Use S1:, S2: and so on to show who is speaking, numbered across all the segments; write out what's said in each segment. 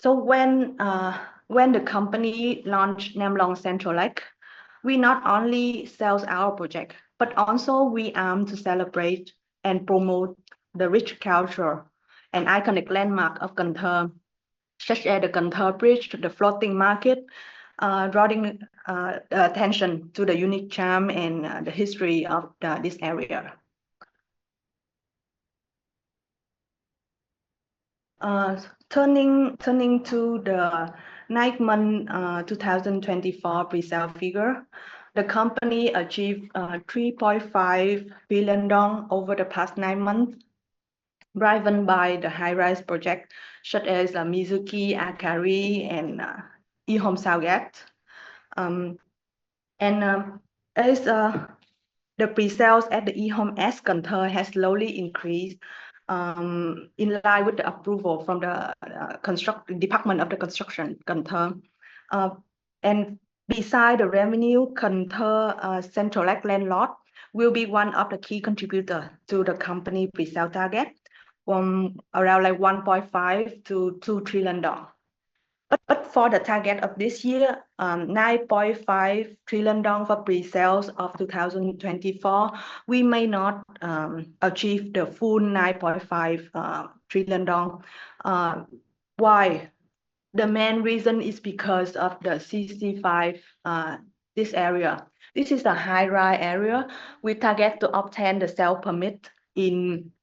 S1: So when the company launched Nam Long Central Lake, we not only sell our project, but also we aim to celebrate and promote the rich culture and iconic landmark of Cần Thơ, such as the Cần Thơ Bridge, the floating market, drawing attention to the unique charm and the history of this area. Turning to the 9-month 2024 pre-sale figure, the company achieved 3.5 billion dong over the past 9 months, driven by the high-rise project such as Mizuki, Akari, and eHome Southgate. As the pre-sales at the eHome S Cần Thơ has slowly increased in line with the approval from the Department of the Construction Cần Thơ. And beside the revenue, Cần Thơ Central Lake land lot will be one of the key contributors to the company pre-sale target, from around like 1.5 to 2 trillion dong. But for the target of this year, 9.5 trillion dong for pre-sales of 2024, we may not achieve the full 9.5 trillion dong. Why? The main reason is because of the CC5, this area. This is a high-rise area. We target to obtain the sale permit in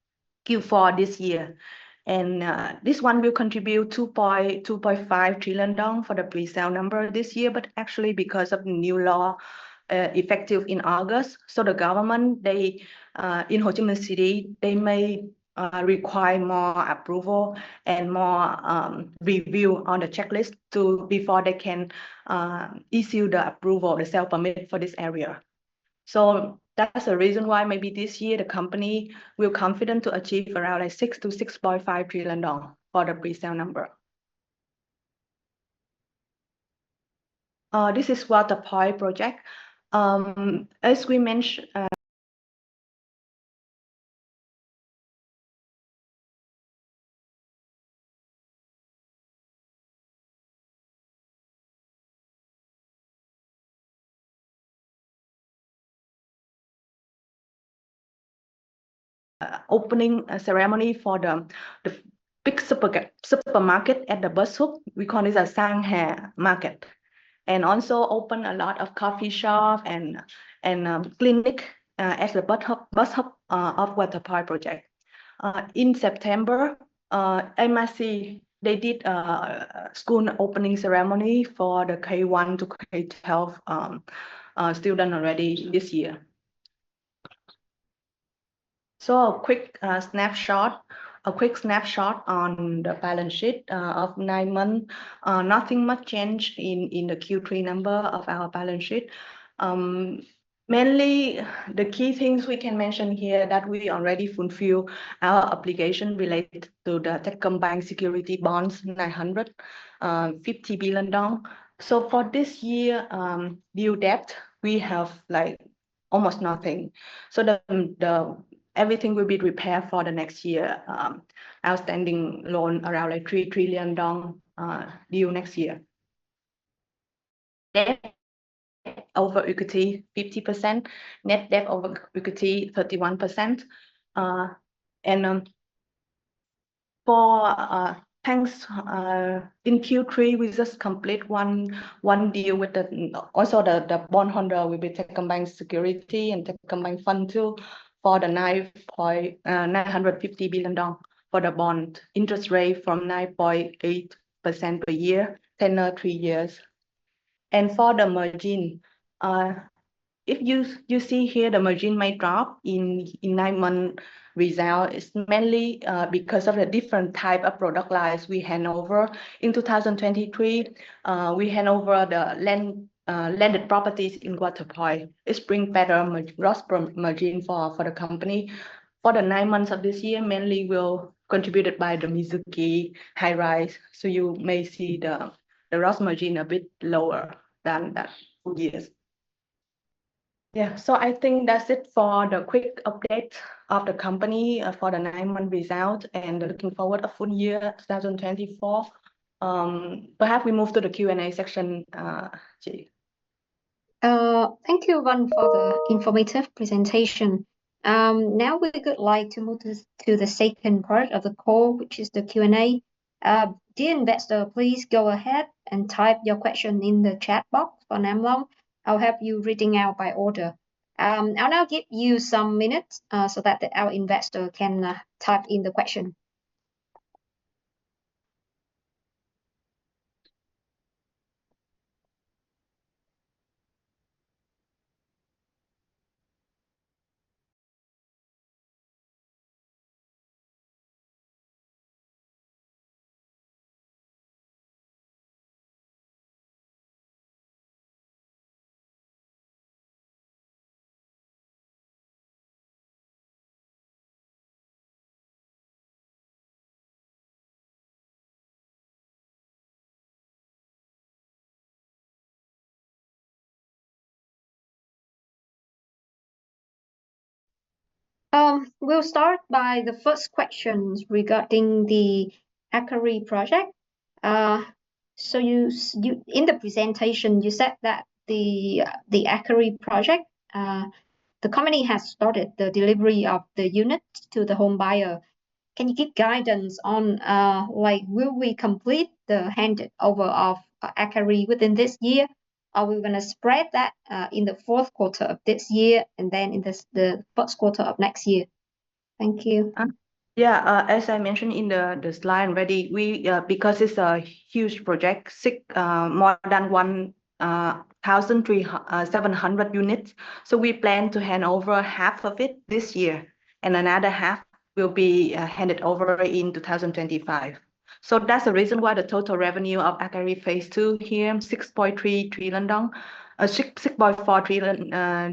S1: Q4 this year. And this one will contribute 2.5 trillion dong for the pre-sale number this year, but actually because of the new law effective in August, so the government, they in Ho Chi Minh City, they may require more approval and more review on the checklist before they can issue the approval, the sale permit for this area. So that's the reason why maybe this year the company will confident to achieve around like 6 to 6.5 trillion dong for the pre-sale number. This is Water Point project. As we mentioned, opening ceremony for the big supermarket at the Bus Hub. We call it a Sang Hae Market, and also open a lot of coffee shop and clinic as the bus hub of Water Point project. In September, MRC, they did a school opening ceremony for the K1 to K12 student already this year. So a quick snapshot on the balance sheet of 9 months. Nothing much changed in the Q3 number of our balance sheet. Mainly the key things we can mention here that we already fulfill our obligation related to the Techcombank security bonds 950 billion dong. So for this year due debt, we have like almost nothing. So the everything will be repaired for the next year. Outstanding loan around like 3 trillion dong due next year. Debt over equity 50%, net debt over equity 31%. For thanks in Q3 we just complete one deal with the bondholder will be Techcombank Security and Techcombank Fund 2 for the 950 billion dong for the bond, interest rate from 9.8% per year, tenor 3 years. And for the margin, if you see here, the margin may drop in 9 month result. It's mainly because of the different type of product lines we hand over. In 2023, we hand over the landed properties in Water Point. It's bring better gross margin for the company. For the 9 months of this year, mainly will contributed by the Mizuki high rise. So you may see the gross margin a bit lower than that full years. Yeah, so I think that's it for the quick update of the company for the 9 month result, and looking forward a full year 2024. Perhaps we move to the Q&A section, Chị.
S2: Thank you, Văn, for the informative presentation. Now we would like to move to the second part of the call, which is the Q&A. Dear investor, please go ahead and type your question in the chat box for Nam Long. I'll help you reading out by order. I'll now give you some minutes so that our investor can type in the question. We'll start by the first questions regarding the Akari project. So you in the presentation you said that the Akari project, the company has started the delivery of the units to the home buyer. Can you give guidance on like will we complete the handover of Akari within this year? Are we going to spread that in the fourth quarter of this year and then in the first quarter of next year? Thank you.
S1: Yeah, as I mentioned in the slide already, we because it's a huge project, more than 1,700 units. So we plan to hand over half of it this year, and another half will be handed over in 2025. So that's the reason why the total revenue of Akari Phase 2 here, 6.3 trillion dong, 6.4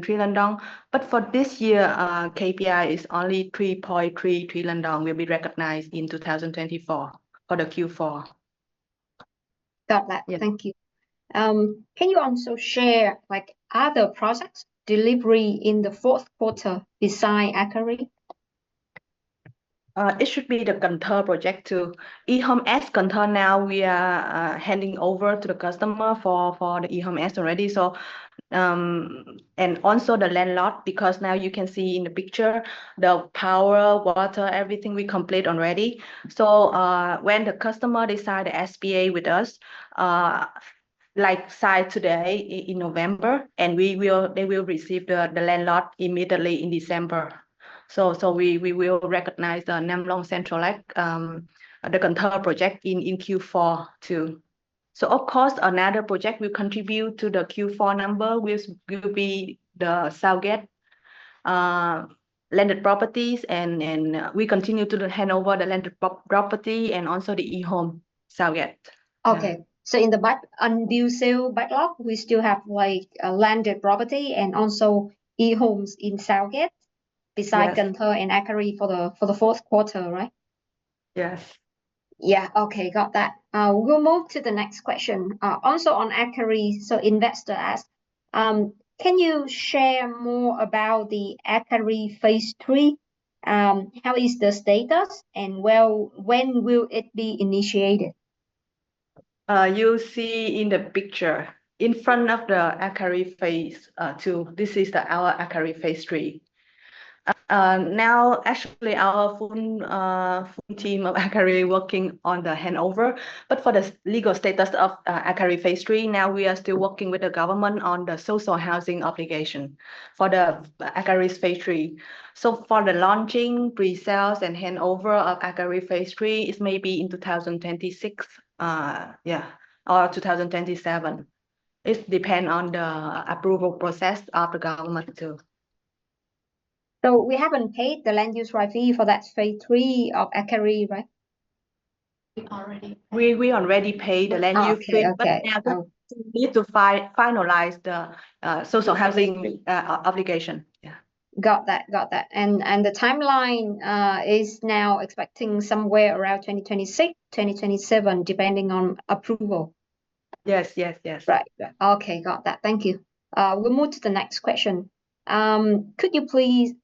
S1: trillion dong. But for this year, KPI is only 3.3 trillion dong will be recognized in 2024 for the Q4.
S2: Got that.
S1: Yeah.
S2: Thank you. Can you also share like other projects delivery in the fourth quarter beside Akari?
S1: It should be the Cần Thơ project too. eHome S Cần Thơ now we are handing over to the customer for the eHome S already. So and also the landlord, because now you can see in the picture the power, water, everything we complete already. So when the customer decide the SPA with us, like signed today in November, and they will receive the landlord immediately in December. So we will recognize the Nam Long Central, the Cần Thơ project in Q4 too. So of course another project will contribute to the Q4 number, which will be the Southgate landed properties, and we continue to hand over the landed property and also the eHome Southgate.
S2: Okay. Yeah. So in the unbuilt sale backlog, we still have like a landed property and also eHomes in Southgate, besides Cần Thơ and Akari for the fourth quarter, right?
S1: Yes.
S2: Yeah. Okay. Got that. We'll move to the next question. Also on Akari, so investor asks, can you share more about the Akari Phase 3? How is the status and when will it be initiated?
S1: You see in the picture in front of the Akari Phase 2. This is our Akari Phase 3. Now actually our full team of Akari working on the handover, but for the legal status of Akari Phase 3, now we are still working with the government on the social housing obligation for the Akari Phase 3. So for the launching, pre-sales and handover of Akari Phase 3 is maybe in 2026, or 2027. It depends on the approval process of the government too.
S2: So we haven't paid the land use right fee for that Phase 3 of Akari, right?
S1: We already paid the land use fee, but now we need to finalize the social housing obligation. Yeah.
S2: Got that. And the timeline is now expecting somewhere around 2026, 2027, depending on approval.
S1: Yes.
S2: Right. Okay, got that. Thank you. We'll move to the next question. Could you please,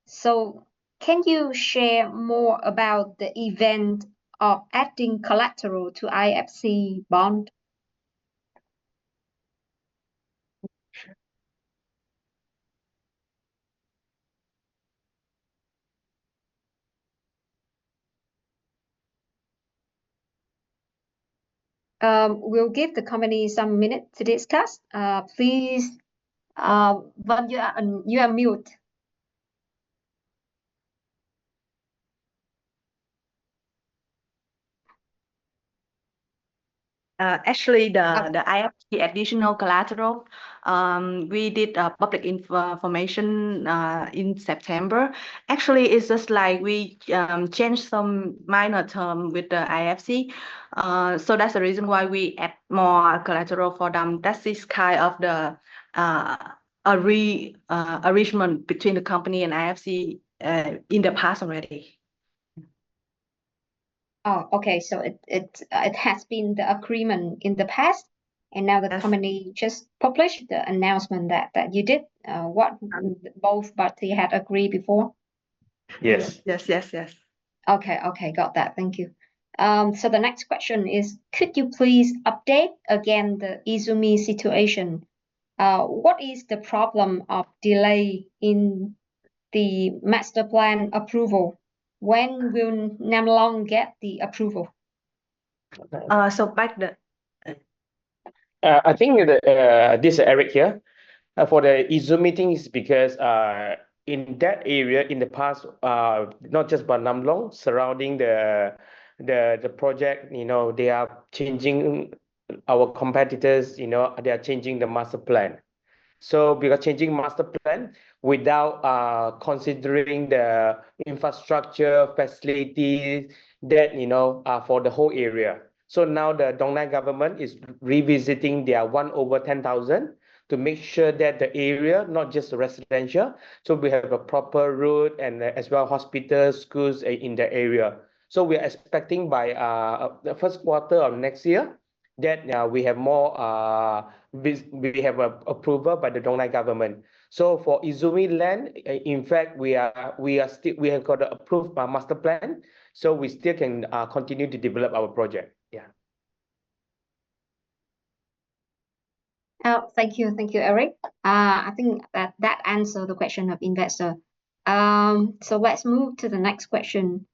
S2: so can you share more about the event of adding collateral to IFC bond? We'll give the company some minutes to discuss. Please, Vân, you are mute.
S1: Actually, the IFC additional collateral, we did public information in September. Actually, it's just like we changed some minor term with the IFC. So that's the reason why we add more collateral for them. That's this kind of the arrangement between the company and IFC in the past already.
S2: Oh, okay. So it has been the agreement in the past, and now the
S1: Yes.
S2: company just published the announcement that you did what both parties had agreed before.
S3: Yes.
S1: Yes.
S2: Okay, got that. Thank you. So the next question is, could you please update again the Izumi situation? What is the problem of delay in the master plan approval? When will Nam Long get the approval?
S1: So back the
S3: I think this is Eric here. For the Izumi meeting is because in that area in the past, not just Ban Nam Long, surrounding the project, they are changing our competitors, they are changing the master plan. So we are changing master plan without considering the infrastructure facilities that for the whole area. So now the Dong Nai government is revisiting their 1/10,000 to make sure that the area, not just residential, so we have a proper route and as well hospitals, schools in the area. So we are expecting by the first quarter of next year that we have more we have a approval by the Dong Nai government. So for Izumi land, in fact, we have got an approved master plan, so we still can continue to develop our project. Yeah.
S2: Oh, thank you, Eric. I think that answered the question of investor. So let's move to the next question.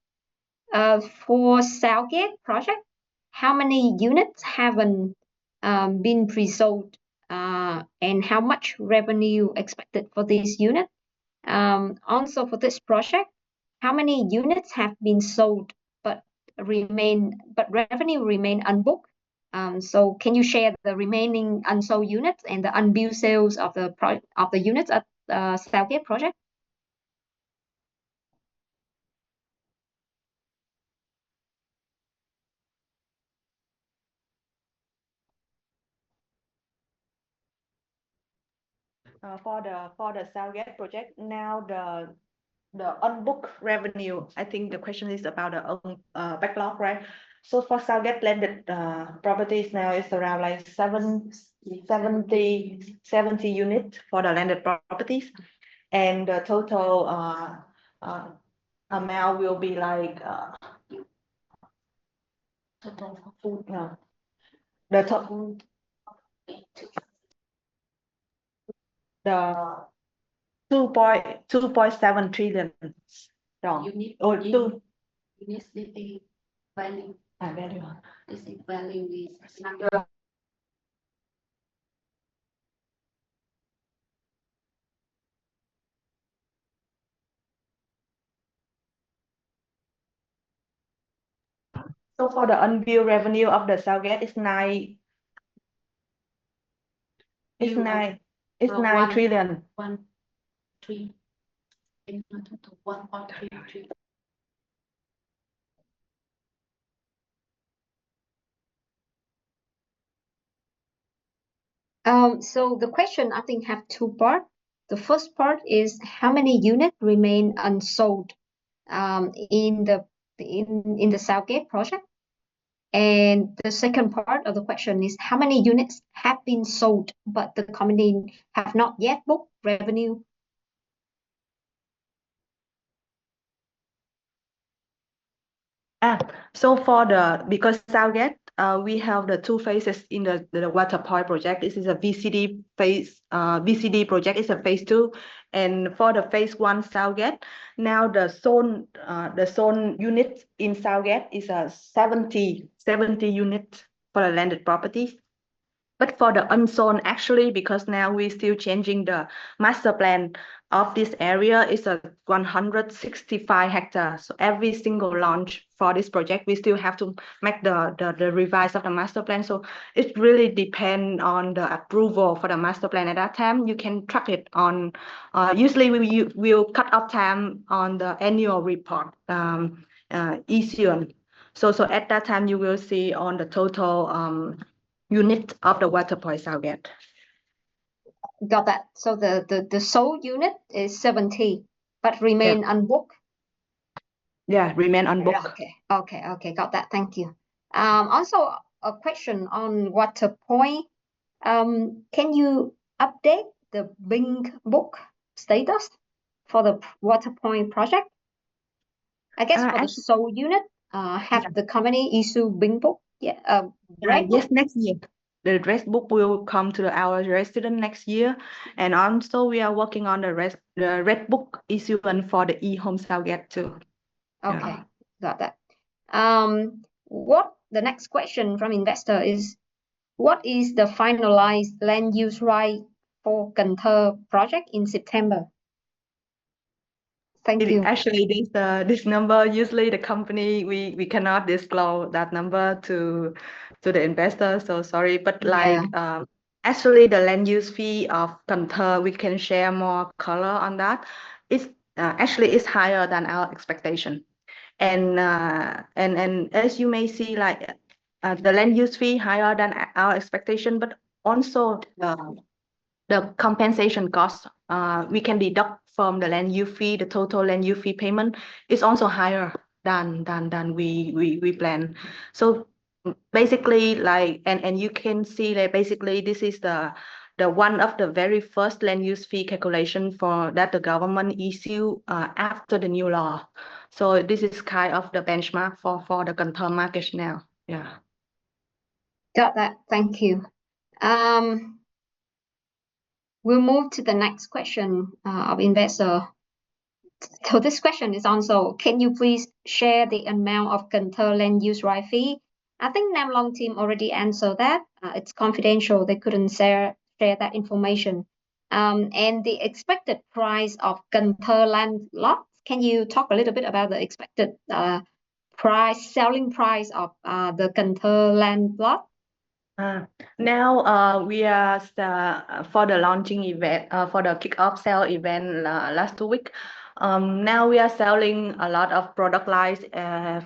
S2: For Southgate project, how many units haven't been pre-sold, and how much revenue expected for this unit? Also for this project, how many units have been sold but revenue remain unbooked? So can you share the remaining unsold units and the unbilled sales of the units at Southgate project?
S1: For the Southgate project, now the unbooked revenue, I think the question is about the backlog, right? So for Southgate landed properties now is around like 70 units for the landed properties, and the total amount will be like the total the 2.7 trillion dong.
S4: Unit units the value.
S1: Value.
S4: This is value is number.
S1: So for the unbilled revenue of the Southgate is 9 trillion.
S4: 1.3 in total 1.33.
S2: So the question I think have two parts. The first part is how many units remain unsold in the Southgate project, and the second part of the question is how many units have been sold but the company have not yet booked revenue.
S1: So because Southgate, we have the two phases in the water point project. This is a VCD phase. VCD project is a phase 2, and for the phase 1 Southgate, now the zone unit in Southgate is a 70 units for the landed properties. But for the unzoned, actually, because now we're still changing the master plan of this area, is a 165 hectares. So every single launch for this project, we still have to make the revise of the master plan. So it really depends on the approval for the master plan at that time. You can track it on, usually we will cut off time on the annual report issuance. So at that time, you will see on the total unit of the water point Southgate.
S2: Got that. So the sold unit is 70, but remain unbooked.
S1: Yeah, remain unbooked.
S2: Okay. Got that. Thank you. Also a question on water point. Can you update the Bing book status for the water point project? I guess for the sold unit, have the company issue Bing book? Red book?
S1: Yes, next year. The red book will come to our resident next year, and also we are working on the red book issuance for the eHome Southgate too.
S2: Okay, got that. The next question from investor is, what is the finalized land use right for Cần Thơ project in September? Thank you.
S1: Actually, this number, usually the company, we cannot disclose that number to the investor, so sorry. But actually the land use fee of Cần Thơ, we can share more color on that. It's actually it's higher than our expectation. And as you may see, like the land use fee higher than our expectation, but also the compensation cost we can deduct from the land use fee. The total land use fee payment is also higher than we plan. So basically, like and you can see that basically this is the one of the very first land use fee calculation for that the government issue after the new law. So this is kind of the benchmark for the Cần Thơ market now. Yeah.
S2: Got that. Thank you. We'll move to the next question of investor. So this question is also, can you please share the amount of Cần Thơ land use right fee? I think Nam Long team already answered that. It's confidential. They couldn't share that information. And the expected price of Cần Thơ land lot. Can you talk a little bit about the expected selling price of the Cần Thơ land lot?
S1: Now we are for the launching event, for the kick-off sale event last 2 weeks. Now we are selling a lot of product lines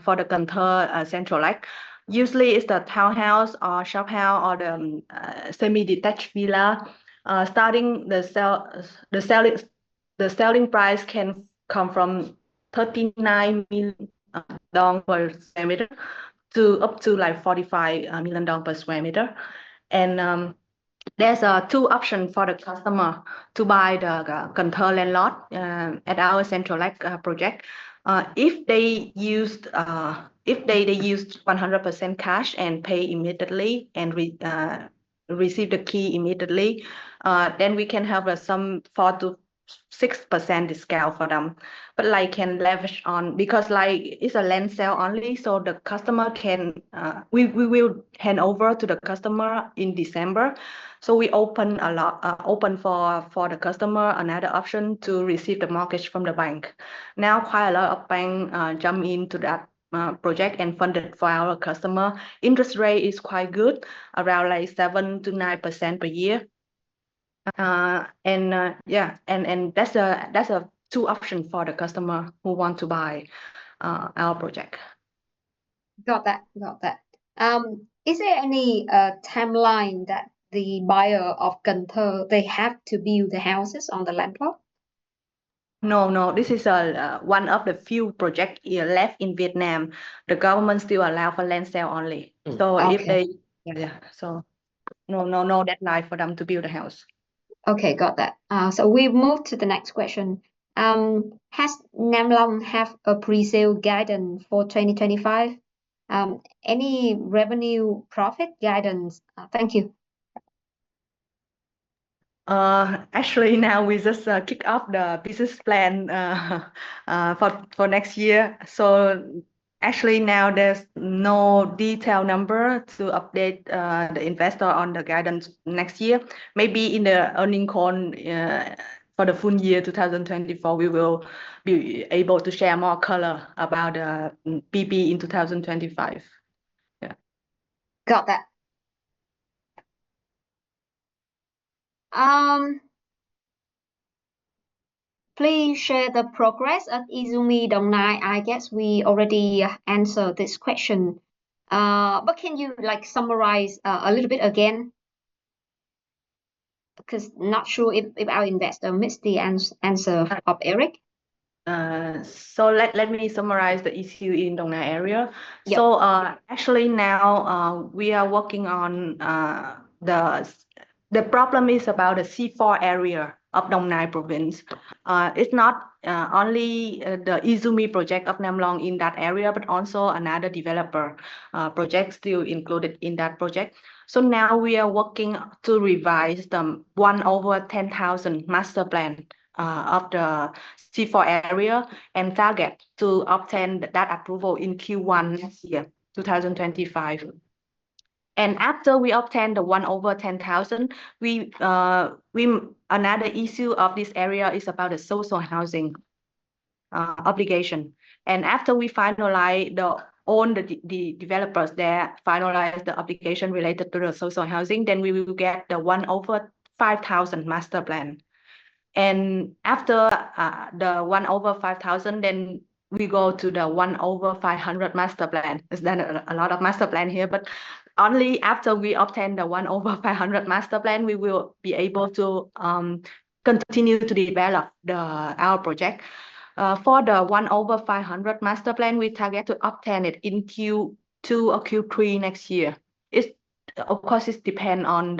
S1: for the Cần Thơ Central Lake. Usually it's the townhouse or shop house or the semi-detached villa. Starting the selling price can come from 39 million dong per square meter to up to like 45 million dong per square meter. And there's two options for the customer to buy the Cần Thơ land lot at our Central Lake project. If they used 100% cash and pay immediately and receive the key immediately, then we can have some 4 to 6% discount for them, but like can leverage on, because like it's a land sale only, so the customer can we will hand over to the customer in December. So we open for the customer another option to receive the mortgage from the bank. Now quite a lot of banks jump into that project and funded for our customer. Interest rate is quite good, around like 7 to 9% per year. And that's a two option for the customer who want to buy our project.
S2: Got that. Is there any timeline that the buyer of Cần Thơ, they have to build the houses on the land plot?
S1: No. This is one of the few projects left in Vietnam. The government still allow for land sale only. So if they, so no deadline for them to build a house.
S2: Okay, got that. So we move to the next question. Has Nam Long have a pre-sale guidance for 2025? Any revenue profit guidance? Thank you.
S1: Actually, now we just kick off the business plan for next year. So actually now there's no detailed number to update the investor on the guidance next year. Maybe in the earning call for the full year 2024, we will be able to share more color about the PP in 2025. Yeah.
S2: Got that. Please share the progress at Izumi Dong Nai. I guess we already answered this question. But can you summarize a little bit again? Because not sure if our investor missed the answer of Eric.
S1: So let me summarize the issue in Dong Nai area.
S2: Yep.
S1: So actually now we are working on the problem is about the C4 area of Dong Nai province. It's not only the Izumi project of Nam Long in that area, but also another developer project still included in that project. So now we are working to revise the 1/10,000 master plan of the C4 area and target to obtain that approval in Q1 next year, 2025. And after we obtain the 1/10,000, another issue of this area is about the social housing obligation. And after we finalize the developers there finalize the obligation related to the social housing, then we will get the 1/5,000 master plan. And after the 1/5,000, then we go to the 1/500 master plan. There's then a lot of master plan here, but only after we obtain the 1/500 master plan, we will be able to continue to develop our project. For the 1/500 master plan, we target to obtain it in Q2 or Q3 next year. Of course, it depends on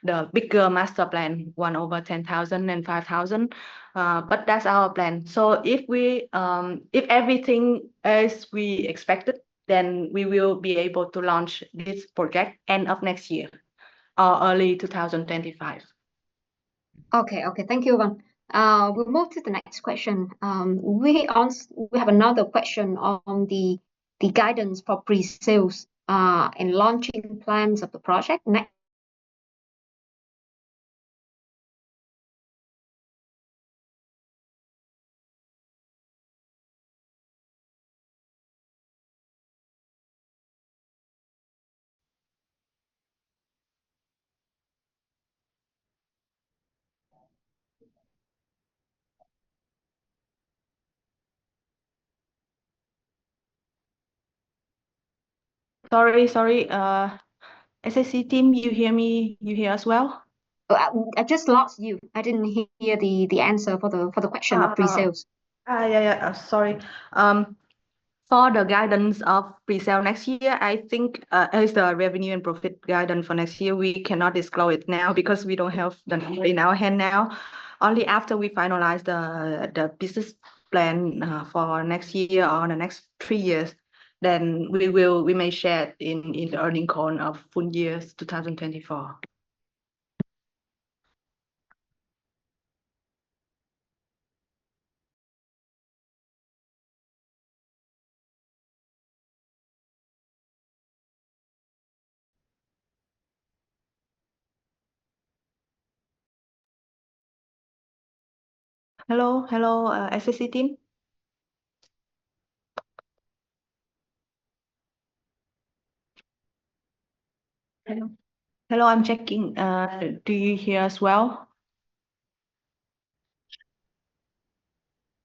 S1: the bigger master plan, 1/10,000 and 5,000, but that's our plan. So if everything as we expected, then we will be able to launch this project end of next year or early 2025.
S2: Okay, thank you, Văn. We'll move to the next question. We have another question on the guidance for pre-sales and launching plans of the project.
S1: Sorry. SAC team, you hear me? You hear us well?
S2: I just lost you. I didn't hear the answer for the question of pre-sales.
S1: Yeah. Sorry. For the guidance of pre-sale next year, I think as the revenue and profit guidance for next year, we cannot disclose it now because we don't have the number in our hand now. Only after we finalize the business plan for next year or the next 3 years, then we may share it in the earning call of full years 2024. Hello, SAC team. Hello, I'm checking. Do you hear us well?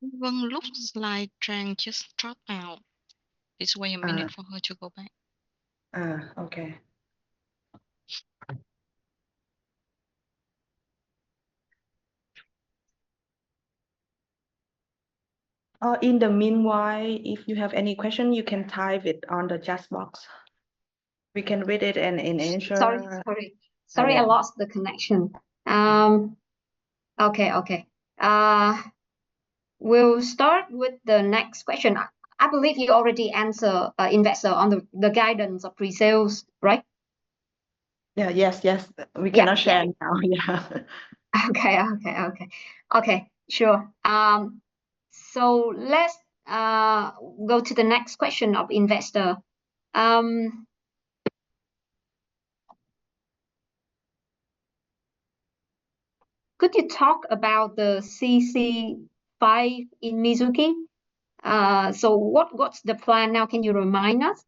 S5: Vâng, looks like Trang just dropped out. Please wait a minute for her to go back.
S1: Okay. In the meanwhile, if you have any question, you can type it on the chat box. We can read it and answer.
S2: Sorry, I lost the connection. Okay. we'll start with the next question. I believe you already answer investor on the guidance of pre-sales, right?
S1: Yeah, yes, we
S2: Yeah,
S1: cannot share now. Yeah.
S2: Okay, sure. So let's go to the next question of investor. Could you talk about the CC5 in Mizuki? So what's the plan now? Can you remind us?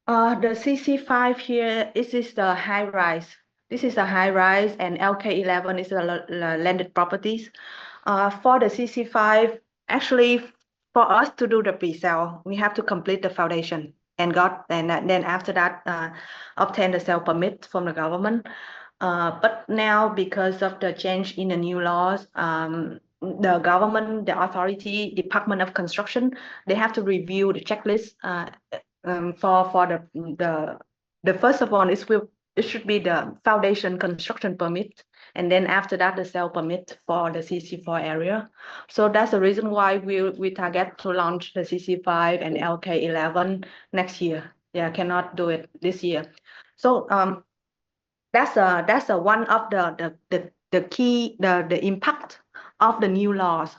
S1: The CC5 here, this is the high rise. This is a high rise, and LK11 is the landed properties. For the CC5, actually, for us to do the pre-sale, we have to complete the foundation and then after that, obtain the sale permit from the government. But now, because of the change in the new laws, the government, the authority, Department of Construction, they have to review the checklist. For the first of all, it should be the foundation construction permit, and then after that, the sale permit for the CC4 area. So that's the reason why we target to launch the CC5 and LK11 next year. Yeah, cannot do it this year. So that's one of the key the impact of the new laws.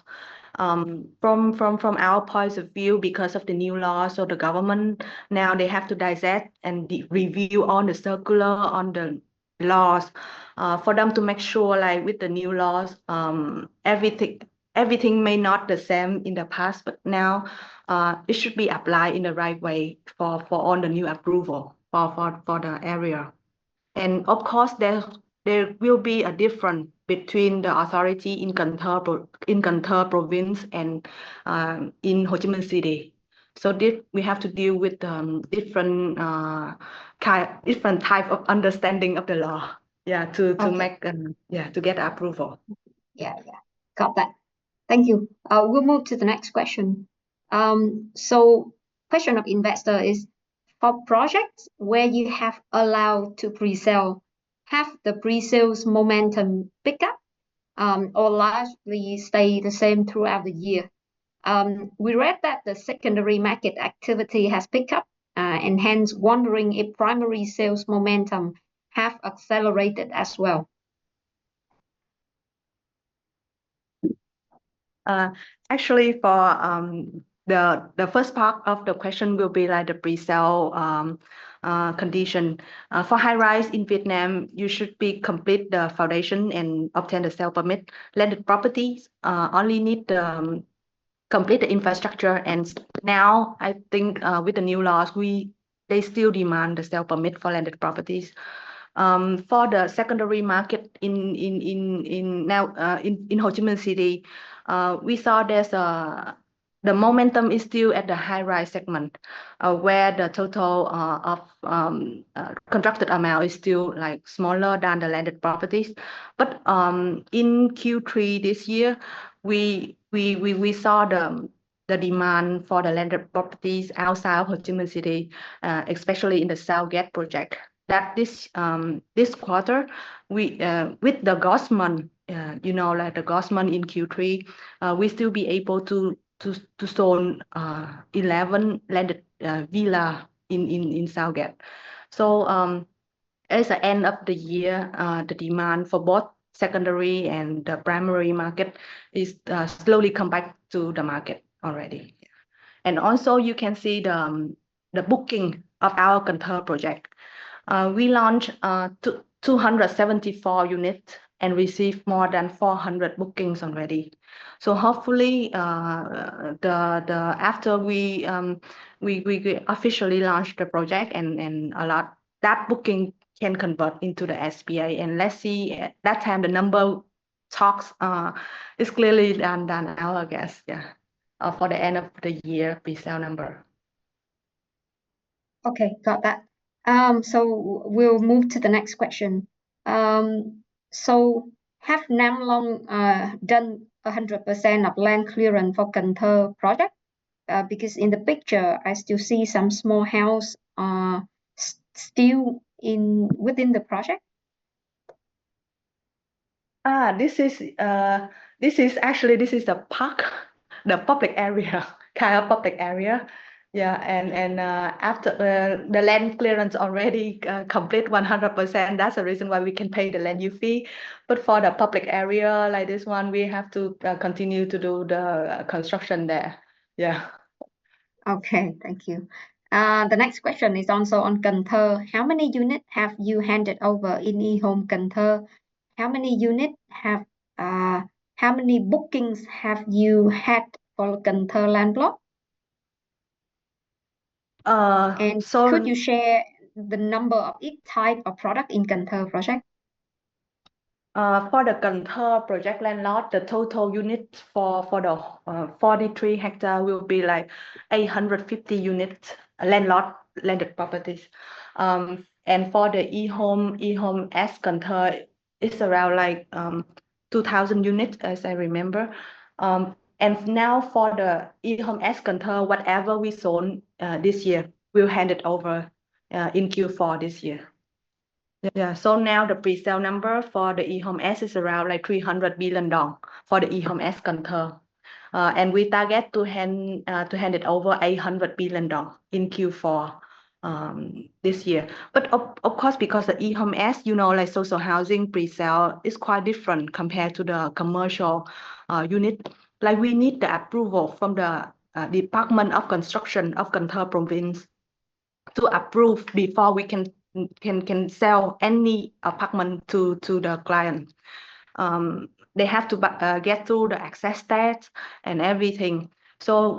S1: From our point of view, because of the new law, so the government now they have to dissect and review on the circular on the laws, for them to make sure, like with the new laws, everything may not the same in the past, but now it should be applied in the right way for all the new approval for the area. And of course, there will be a difference between the authority in Cần Thơ province and in Ho Chi Minh City. So we have to deal with different type of understanding of the law. Yeah, to
S2: Okay.
S1: make to get approval.
S2: Yeah, got that. Thank you. We'll move to the next question. So question of investor is, for projects where you have allowed to pre-sale, have the pre-sales momentum pick up, or largely stay the same throughout the year? We read that the secondary market activity has picked up, and hence wondering if primary sales momentum have accelerated as well.
S1: Actually, for the first part of the question will be like the pre-sale condition. For high rise in Vietnam, you should be complete the foundation and obtain the sale permit. Landed properties only need complete the infrastructure, and now I think with the new laws, they still demand the sale permit for landed properties. For the secondary market in Ho Chi Minh City, we saw the momentum is still at the high-rise segment, where the total of contracted amount is still like smaller than the landed properties. But in Q3 this year, we saw the demand for the landed properties outside of Ho Chi Minh City, especially in the Southgate project. That this quarter, we with the Gosman, like the Gosman in Q3, we still be able to sold 11 landed villa in Southgate. So at the end of the year, the demand for both secondary and the primary market is slowly come back to the market already. And also you can see the booking of our Cần Thơ project. We launched 274 units and received more than 400 bookings already. So hopefully, after we officially launched the project and a lot that booking can convert into the SPA, and let's see at that time the number talks is clearly than our guess. Yeah, for the end of the year pre-sale number.
S2: Okay, got that. So we'll move to the next question. So have Nam Long done 100% of land clearance for Cần Thơ project? Because in the picture, I still see some small house still within the project.
S1: This This is a park, the public area, kind of public area. Yeah, and after the land clearance already complete 100%, that's the reason why we can pay the land use fee. But for the public area like this one, we have to continue to do the construction there. Yeah.
S2: Okay, thank you. The next question is also on Cần Thơ. How many units have you handed over in eHome Cần Thơ? How many bookings have you had for Cần Thơ land plot? And
S1: So
S2: could you share the number of each type of product in Cần Thơ project?
S1: For the Cần Thơ project land lot, the total units for the 43 hectare will be like 850 units landed properties. And for the eHome S Cần Thơ, it's around like 2,000 units, as I remember. And now for the eHome S Cần Thơ, whatever we sold this year, we'll hand it over in Q4 this year. Yeah, so now the pre-sale number for the eHome S is around like 300 billion dong for the eHome S Cần Thơ. And we target to hand it over 800 billion dong in Q4 this year. But of course, because the eHome S, like social housing pre-sale is quite different compared to the commercial unit. Like we need the approval from the Department of Construction of Cần Thơ province to approve before we can sell any apartment to the client. They have to get through the access test and everything. So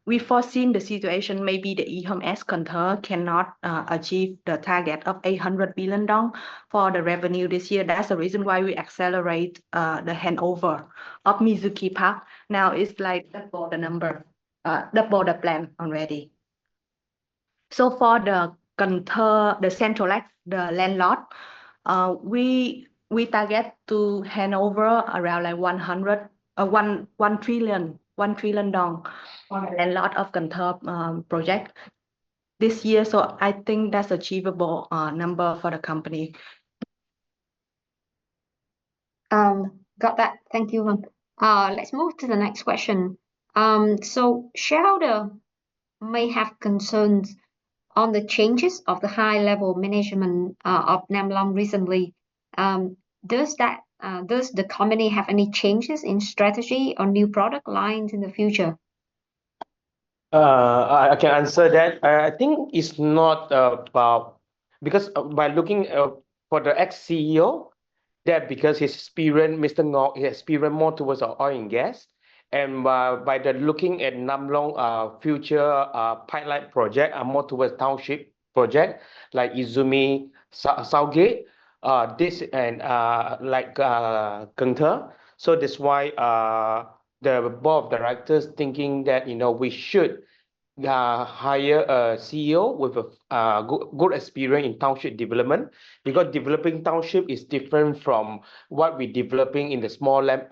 S1: we foreseen the situation maybe the eHome S Cần Thơ cannot achieve the target of 800 billion dong for the revenue this year. That's the reason why we accelerate the handover of Mizuki Park. Now it's like double the number, double the plan already. So for the Cần Thơ, the central the land lot, we target to hand over around like 1 trillion dong on the land lot of Cần Thơ project this year. So I think that's achievable number for the company.
S2: Got that. Thank you, Vân. Let's move to the next question. So shareholder may have concerns on the changes of the high-level management of Nam Long recently. Does the company have any changes in strategy or new product lines in the future?
S3: I can answer that. I think it's not about because by looking for the ex-CEO, that because his experience, Mr. Ngọc, his experience more towards oil and gas, and by the looking at Nam Long future pipeline project, more towards township project like Izumi, Southgate, this and like Cần Thơ. So that's why the board of directors thinking that we should hire a CEO with a good experience in township development, because developing township is different from what we're developing in the small land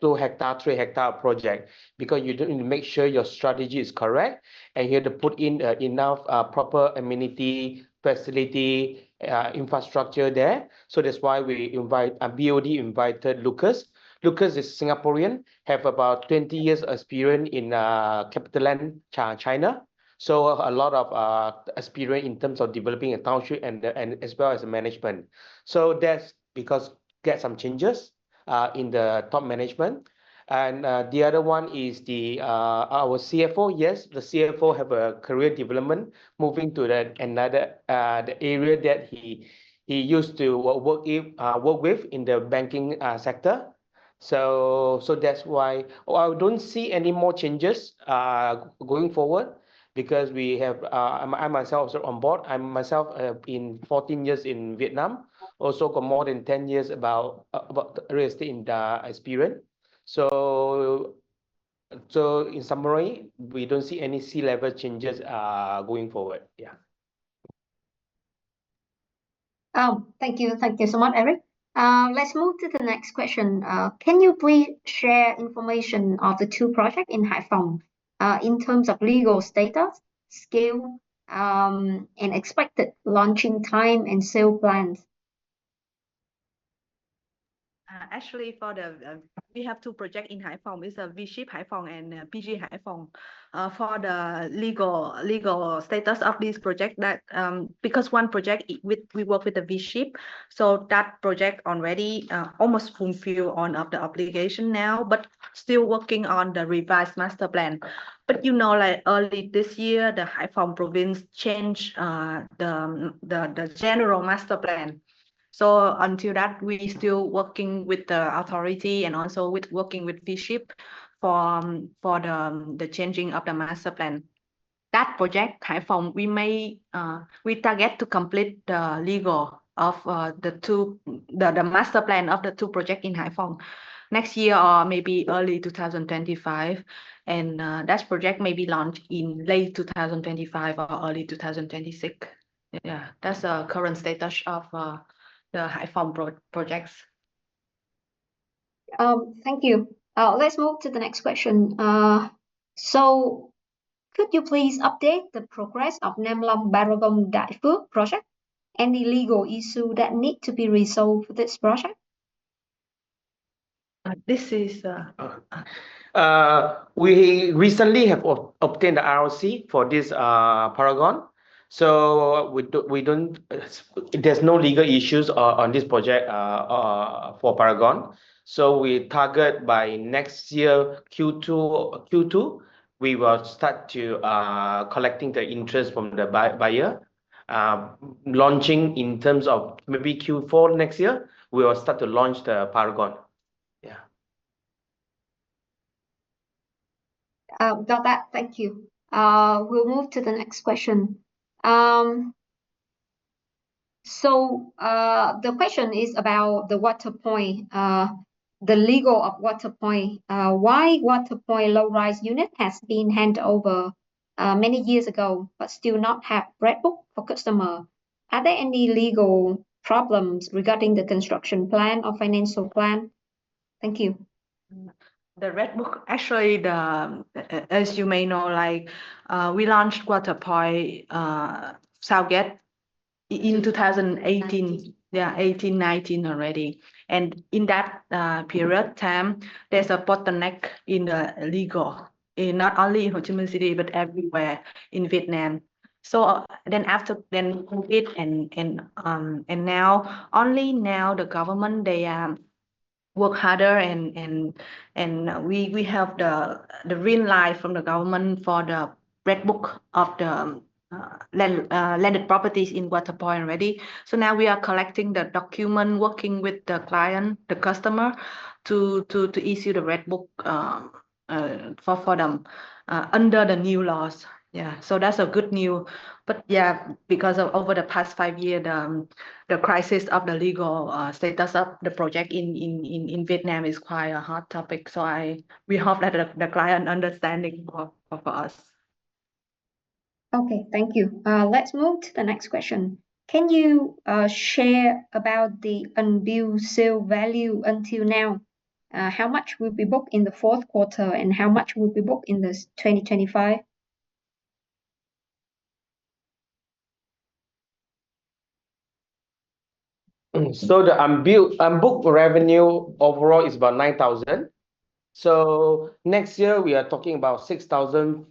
S3: 2 hectare, 3 hectare project, because you need to make sure your strategy is correct and you have to put in enough proper amenity, facility, infrastructure there. So that's why we invite BOD invited Lucas. Lucas is Singaporean, have about 20 years experience in CapitaLand China. So a lot of experience in terms of developing a township and as well as management. So that's because get some changes in the top management. And the other one is our CFO. Yes, the CFO have a career development, moving to the area that he used to work with in the banking sector. So that's why I don't see any more changes going forward, because we have I myself also on board. I myself in 14 years in Vietnam, also got more than 10 years about real estate in the experience. So in summary, we don't see any C-level changes going forward. Yeah.
S2: Thank you so much, Eric. Let's move to the next question. Can you please share information of the 2 projects in Hải Phòng in terms of legal status, scale, and expected launching time and sale plans?
S1: Actually, for the we have two projects in Hải Phòng. It's a V-Ship Hải Phòng and PG Hải Phòng. For the legal status of this project, that because one project we work with the V-Ship, so that project already almost fulfill all of the obligation now, but still working on the revised master plan. But like early this year, the Hải Phòng province changed the general master plan. So until that, we still working with the authority and also working with V-Ship for the changing of the master plan. That project, Hải Phòng, we target to complete the legal of the master plan of the two projects in Hải Phòng next year or maybe early 2025, and that project may be launched in late 2025 or early 2026. Yeah, that's the current status of the Hải Phòng projects.
S2: Thank you. Let's move to the next question. So could you please update the progress of Nam Long Paragon Đại Phước project? Any legal issue that need to be resolved for this project?
S1: This is
S3: we recently have obtained the ROC for this Paragon. So there's no legal issues on this project for Paragon. So we target by next year Q2 we will start to collecting the interest from the buyer. Launching in terms of maybe Q4 next year, we will start to launch the Paragon. Yeah.
S2: Got that. Thank you. We'll move to the next question. So the question is about the Waterpoint, the legal of Waterpoint. Why Waterpoint low-rise unit has been handed over many years ago, but still not have red book for customer? Are there any legal problems regarding the construction plan or financial plan? Thank you.
S1: The red book, actually, as you may know, we launched Waterpoint Southgate in 2018, 19 already. And in that period time, there's a bottleneck in the legal, not only in Ho Chi Minh City, but everywhere in Vietnam. So then after COVID and now, only now the government, they work harder and we have the green light from the government for the red book of the landed properties in Waterpoint already. So now we are collecting the document, working with the client, the customer, to issue the red book for them under the new laws. Yeah, so that's a good news. But yeah, because of over the past 5 years, the crisis of the legal status of the project in Vietnam is quite a hot topic. So we hope that the client understanding for us.
S2: Okay, thank you. Let's move to the next question. Can you share about the unbilled sale value until now? How much will be booked in the fourth quarter and how much will be booked in the 2025?
S3: So the unbooked revenue overall is about 9,000. So next year we are talking about 6,000.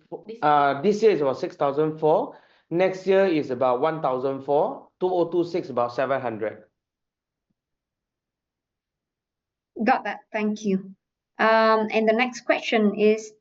S3: This year is about 6,004. Next year is about 1,004. 2026 about 700.
S2: Got that. Thank you. And the next question is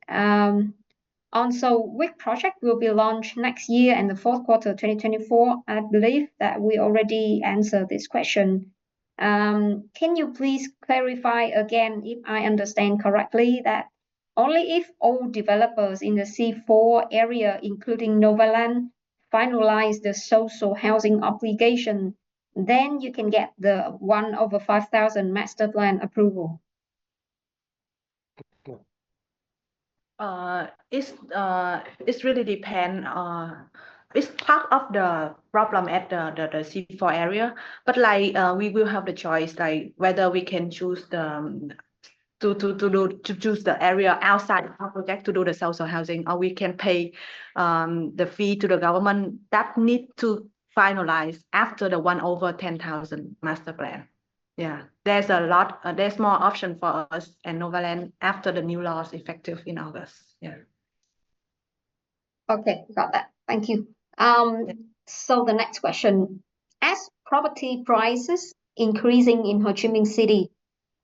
S2: also which project will be launched next year and the fourth quarter 2024? I believe that we already answered this question. Can you please clarify again if I understand correctly that only if all developers in the C4 area, including Novaland, finalize the social housing obligation, then you can get the 1/5,000 master plan approval?
S1: It's really depend. It's part of the problem at the C4 area, but we will have the choice whether we can choose to choose the area outside our project to do the social housing, or we can pay the fee to the government that need to finalize after the 1/10,000 master plan. Yeah, there's a lot, there's more option for us and Novaland after the new laws effective in August. Yeah.
S2: Okay, got that. Thank you. So the next question, as property prices increasing in Ho Chi Minh City,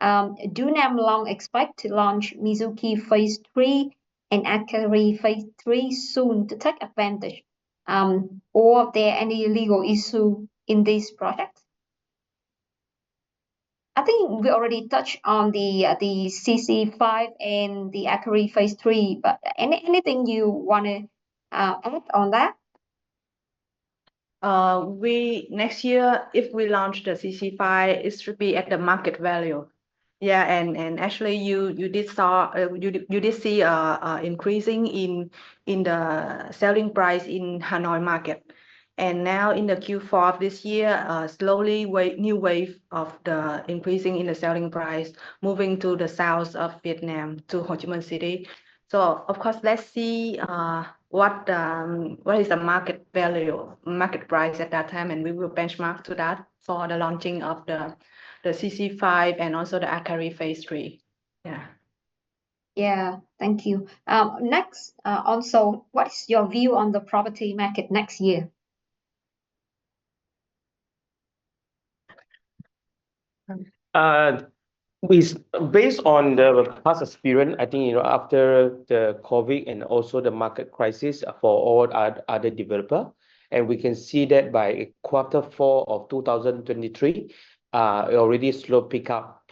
S2: do Nam Long expect to launch Mizuki Phase 3 and Akari Phase 3 soon to take advantage? Or are there any legal issue in these projects? I think we already touched on the CC5 and the Akari Phase 3, but anything you want to add on that?
S1: We next year, if we launch the CC5, it should be at the market value. Yeah, and actually you did see increasing in the selling price in Hanoi market. And now in the Q4 of this year, slowly new wave of the increasing in the selling price, moving to the south of Vietnam, to Ho Chi Minh City. So of course, let's see what is the market value, market price at that time, and we will benchmark to that for the launching of the CC5 and also the Akari Phase 3. Yeah.
S2: Yeah, thank you. Next, also, what's your view on the property market next year?
S3: Based on the past experience, I think, after the COVID and also the market crisis for all other developer, and we can see that by Q4 of 2023, already slow pick up.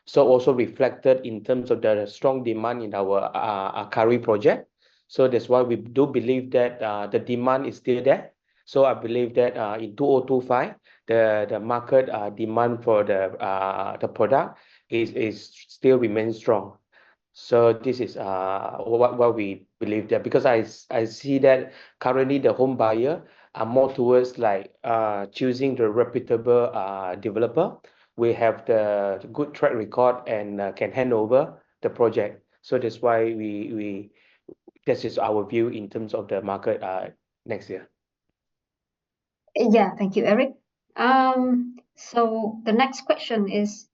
S3: So also reflected in terms of the strong demand in our Akari project. So that's why we do believe that the demand is still there. So I believe that in 2025, the market demand for the product is still remains strong. So this is what we believe that, because I see that currently the home buyer are more towards like choosing the reputable developer. We have the good track record and can hand over the project. So that's why this is our view in terms of the market next year.
S2: Yeah, thank you, Eric. So the next question is,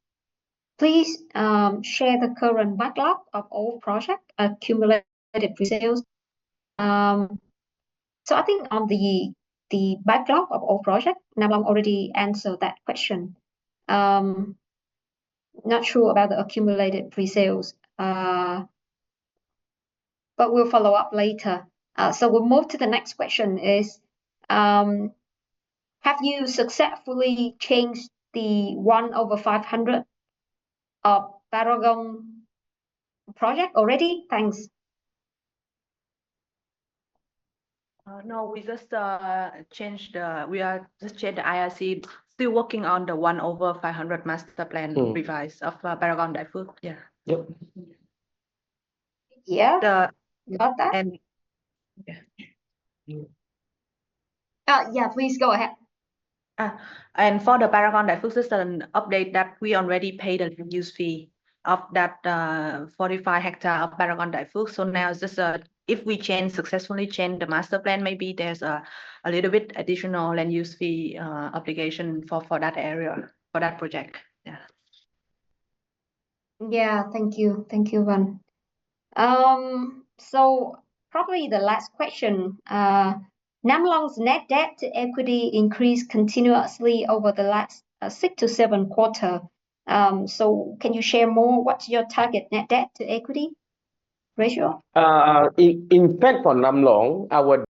S2: please share the current backlog of all project accumulated pre-sales. So I think on the backlog of all project, Nam Long already answered that question. Not sure about the accumulated pre-sales, but we'll follow up later. So we'll move to the next question is, have you successfully changed the 1/500 of Paragon project already? Thanks.
S1: No, we just changed the IRC, still working on the 1/500 master plan revise of Paragon Đại Phước. Yeah.
S3: Yep.
S2: Yeah, got that.
S1: And
S2: yeah, please go ahead.
S1: And for the Paragon Đại Phước, just an update that we already paid the use fee of that 45 hectare of Paragon Đại Phước. So now it's just if we successfully change the master plan, maybe there's a little bit additional land use fee obligation for that area, for that project. Yeah.
S2: Yeah, thank you, Văn. So probably the last question. Nam Long's net debt to equity increased continuously over the last 6 to 7 quarters. So can you share more? What's your target net debt to equity ratio?
S3: In fact, for Nam Long, our